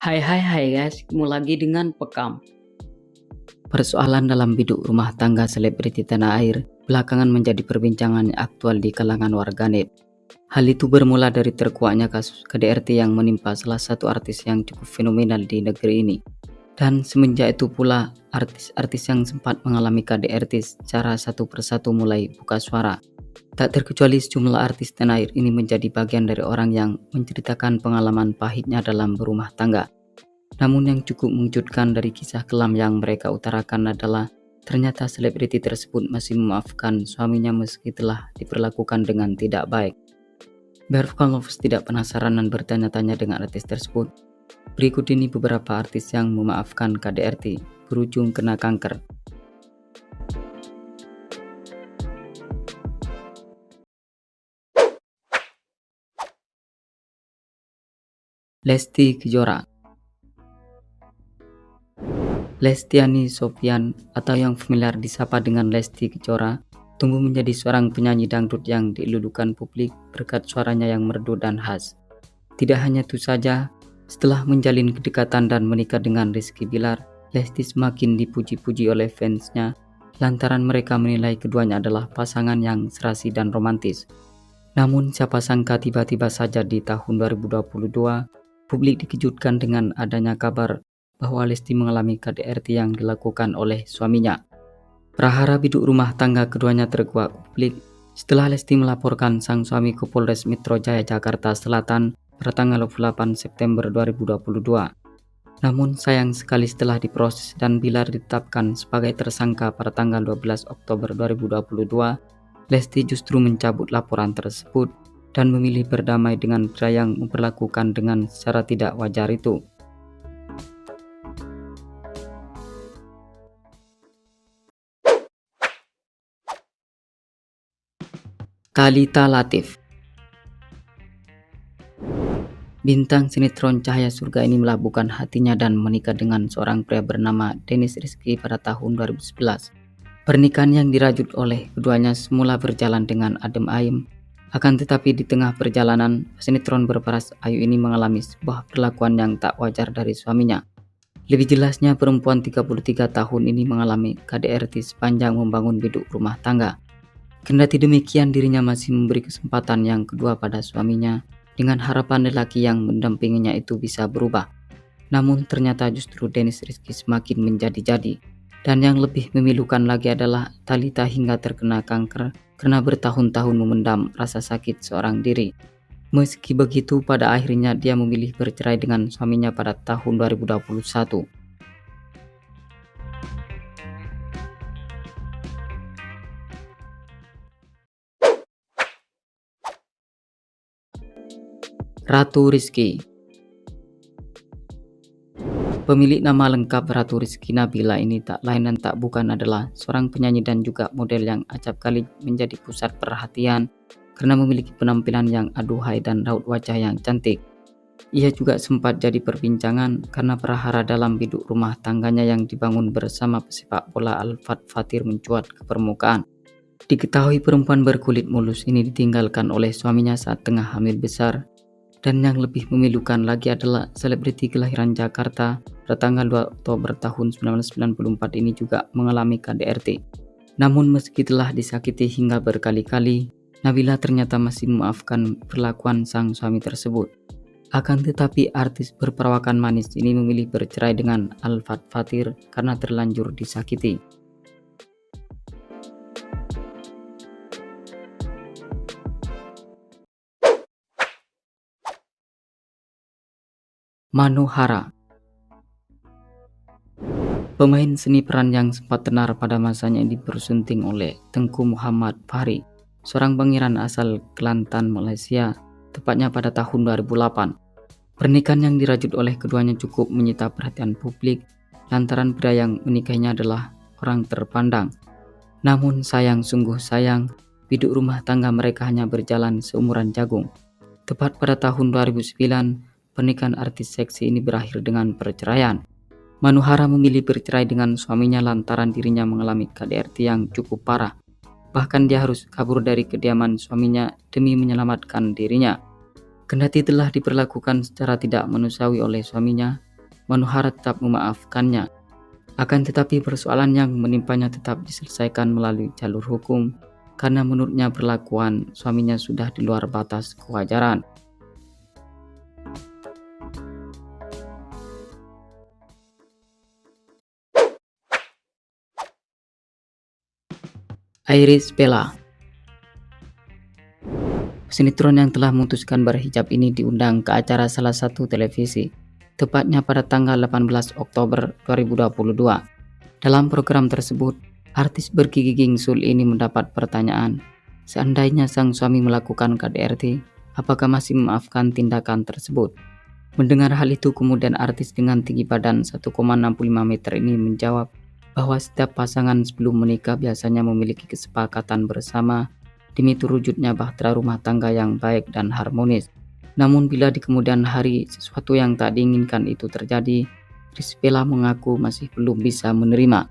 Hai guys, ketemu lagi dengan Pekam. Persoalan dalam biduk rumah tangga selebriti tanah air belakangan menjadi perbincangan aktual di kalangan warganet. Hal itu bermula dari terkuaknya kasus KDRT yang menimpa salah satu artis yang cukup fenomenal di negeri ini. Dan semenjak itu pula, artis-artis yang sempat mengalami KDRT secara satu persatu mulai buka suara. Tak terkecuali sejumlah artis tanah air ini menjadi bagian dari orang yang menceritakan pengalaman pahitnya dalam berumah tangga. Namun yang cukup mengejutkan dari kisah kelam yang mereka utarakan adalah ternyata selebriti tersebut masih memaafkan suaminya meski telah diperlakukan dengan tidak baik. Biar Lovers tidak penasaran dan bertanya-tanya dengan artis tersebut, berikut ini beberapa artis yang memaafkan KDRT berujung kena kanker. Lesti Kejora. Lestiani Sofyan atau yang familiar disapa dengan Lesti Kejora tumbuh menjadi seorang penyanyi dangdut yang diiludukan publik berkat suaranya yang merdu dan khas. Tidak hanya itu saja, setelah menjalin kedekatan dan menikah dengan Rizky Bilar, Lesti semakin dipuji-puji oleh fansnya lantaran mereka menilai keduanya adalah pasangan yang serasi dan romantis. Namun siapa sangka tiba-tiba saja di tahun 2022, publik dikejutkan dengan adanya kabar bahwa Lesti mengalami KDRT yang dilakukan oleh suaminya. Prahara biduk rumah tangga keduanya terkuak publik setelah Lesti melaporkan sang suami ke Polres Metro Jaya Jakarta Selatan pada tanggal 28 September 2022. Namun sayang sekali setelah diproses dan Bilar ditetapkan sebagai tersangka pada tanggal 12 Oktober 2022, Lesti justru mencabut laporan tersebut dan memilih berdamai dengan pria yang memperlakukan dengan secara tidak wajar itu. Thalita Latif. Bintang sinetron Cahaya Surga ini melabuhkan hatinya dan menikah dengan seorang pria bernama Dennis Rizky pada tahun 2011. Pernikahan yang dirajut oleh keduanya semula berjalan dengan adem ayem. Akan tetapi di tengah perjalanan, sinetron berparas Ayu ini mengalami sebuah perlakuan yang tak wajar dari suaminya. Lebih jelasnya, perempuan 33 tahun ini mengalami KDRT sepanjang membangun biduk rumah tangga. Kendati demikian, dirinya masih memberi kesempatan yang kedua pada suaminya dengan harapan lelaki yang mendampinginya itu bisa berubah. Namun ternyata justru Dennis Rizky semakin menjadi-jadi. Dan yang lebih memilukan lagi adalah Thalita hingga terkena kanker karena bertahun-tahun memendam rasa sakit seorang diri. Meski begitu, pada akhirnya dia memilih bercerai dengan suaminya pada tahun 2021. Ratu Rizky. Pemilik nama lengkap Ratu Rizky Nabila ini tak lain dan tak bukan adalah seorang penyanyi dan juga model yang acap kali menjadi pusat perhatian karena memiliki penampilan yang aduhai dan raut wajah yang cantik. Ia juga sempat jadi perbincangan karena prahara dalam biduk rumah tangganya yang dibangun bersama pesepak bola Alfat Fatir mencuat ke permukaan. Diketahui perempuan berkulit mulus ini ditinggalkan oleh suaminya saat tengah hamil besar. Dan yang lebih memilukan lagi adalah selebriti kelahiran Jakarta pada tanggal 2 Oktober tahun 1994 ini juga mengalami KDRT. Namun meski telah disakiti hingga berkali-kali, Nabila ternyata masih memaafkan perlakuan sang suami tersebut. Akan tetapi artis berperawakan manis ini memilih bercerai dengan Alfat Fatir karena terlanjur disakiti. Manu Hara. Pemain seni peran yang sempat tenar pada masanya dipersunting oleh Tengku Muhammad Fahri, seorang pangeran asal Kelantan, Malaysia, tepatnya pada tahun 2008. Pernikahan yang dirajut oleh keduanya cukup menyita perhatian publik lantaran pria yang menikahinya adalah orang terpandang. Namun sungguh sayang, biduk rumah tangga mereka hanya berjalan seumuran jagung. Tepat pada tahun 2009, pernikahan artis seksi ini berakhir dengan perceraian. Manu Hara memilih bercerai dengan suaminya lantaran dirinya mengalami KDRT yang cukup parah. Bahkan dia harus kabur dari kediaman suaminya demi menyelamatkan dirinya. Kendati telah diperlakukan secara tidak manusiawi oleh suaminya, Manohara tetap memaafkannya. Akan tetapi persoalan yang menimpanya tetap diselesaikan melalui jalur hukum karena menurutnya perlakuan suaminya sudah di luar batas kewajaran. Iris Bella, sinetron yang telah memutuskan berhijab ini diundang ke acara salah satu televisi, tepatnya pada tanggal 18 Oktober 2022. Dalam program tersebut, artis bergigi gingsul ini mendapat pertanyaan, seandainya sang suami melakukan KDRT, apakah masih memaafkan tindakan tersebut? Mendengar hal itu, kemudian artis dengan tinggi badan 1,65 meter ini menjawab bahwa setiap pasangan sebelum menikah biasanya memiliki kesepakatan bersama demi terwujudnya bahtera rumah tangga yang baik dan harmonis. Namun bila di kemudian hari sesuatu yang tak diinginkan itu terjadi, Iris Bella mengaku masih belum bisa menerima.